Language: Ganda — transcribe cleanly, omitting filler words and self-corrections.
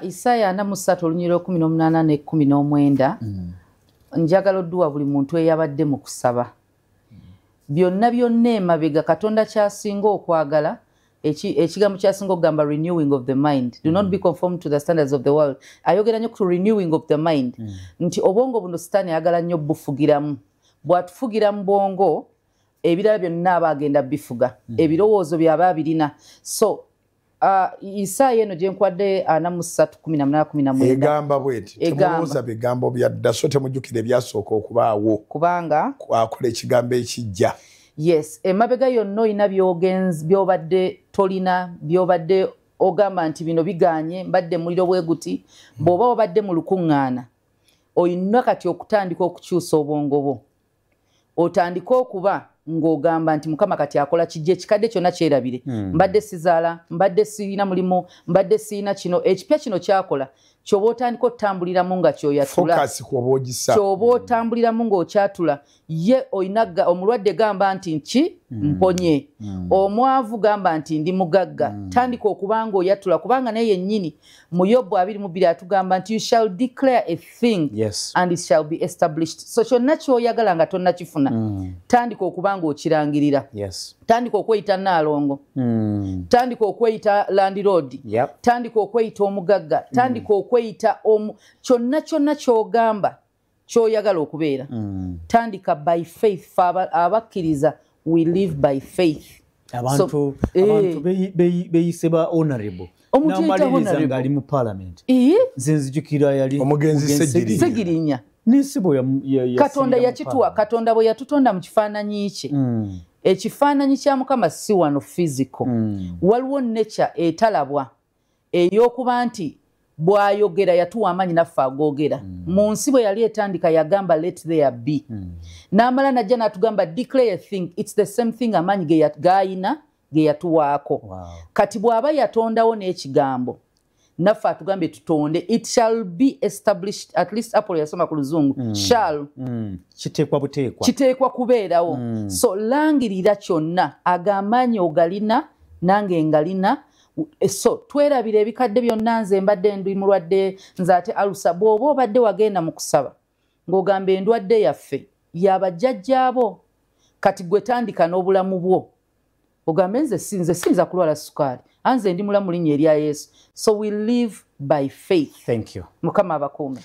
Isaya 43:18 ne 19. Njagala odduwa buli muntu eyabadde mu kusaba. Byonna emabega Katonda kyasinga okwagala ekigambo kyasinga okugamba renewing of the mind. Do not be conformed to the standards of the world. Ayogera nnyo ku renewing of the mind. Nti obwongo buno Sitaani ayagala nnyo bufugiramu. Bw'atufugira mu bwongo ebirala byonna aba agenda bifuga. Ebirowoozo byaba abirina. So Isaya eno gye nkwadde 43:18 egamba bweti temulowooza bigambo bya dda so temujjukira ebyasooka okubaawo kubanga akola ekigambo ekijja. Yes, emabega yonna olina byobadde tolina byobadde ogamba nti bino biganye mbadde muliro bwe guti bw'oba wabadde mu lukuŋŋaana olina kati okutandika okukyusa obwongo bwo otandika okuba ng'ogamba nti Mukama kati akola kijje ekikadde kyonna kyerabire mbadde sizaala mbadde siina mulimu mbadde siina kino ekipya kino kyakola ky'oba otandika otambuliramu nga kyoyatula ky'oba otambuliramu ng'okyatula ye olina omulwadde gamba nti nki mponye omwavu gamba nti ndi mugagga tandika okuba ng'oyatula kubanga naye yennyini mu Yobu 22 atugamba nti you shall declare a thing and it shall be established. So kyonna ky'oyagala nga tonnakifuna tandika okuba ng'okirangirira tandika okweyita Naalongo tandika okweyita Landlord tandika okweyita omugagga tandika okweyita kyonna ky'ogamba ky'oyagala okubeera tandika by faith abakkiriza we live by faith. Abantu beyise ba honorable n'amaliriza ng'ali mu parliament nze nzijukira yali omugenzi Segirinya n'ensibo ya Katonda yakituwa Katonda bwe yatutonda mu kifaananyi kye ekifaananyi kya Mukama si wano physical waliwo nature etalabwa ey'okuba nti bw'ayogera yatuwa amaanyi naffe agoogera mu nsi bwe yali etandika yagamba let there be n'amala najja n'atugamba declare a thing it's the same thing amaanyi g'ayina ge yatuwaako kati bw'aba yatondawo n'ekigambo naffe atugambe tutonde it shall be established at least Apollo yasoma ku luzungu shall kiteekwa kubeerawo so langirira kyonna agamaanyi ogalina nange ngalina. So twerabira ebikadde byonna nze mbadde ndi mulwadde nze ate alusa bw'oba obadde wagenda mu kusaba ng'ogamba endwadde yaffe y'abajjajjaabo kati gwe tandika n'obulamu bwo ogambe nze sinza kulwala sukaali anze ndi mulamu linnya erya Yesu. So we live by faith. Thank you. Mukama abakuume.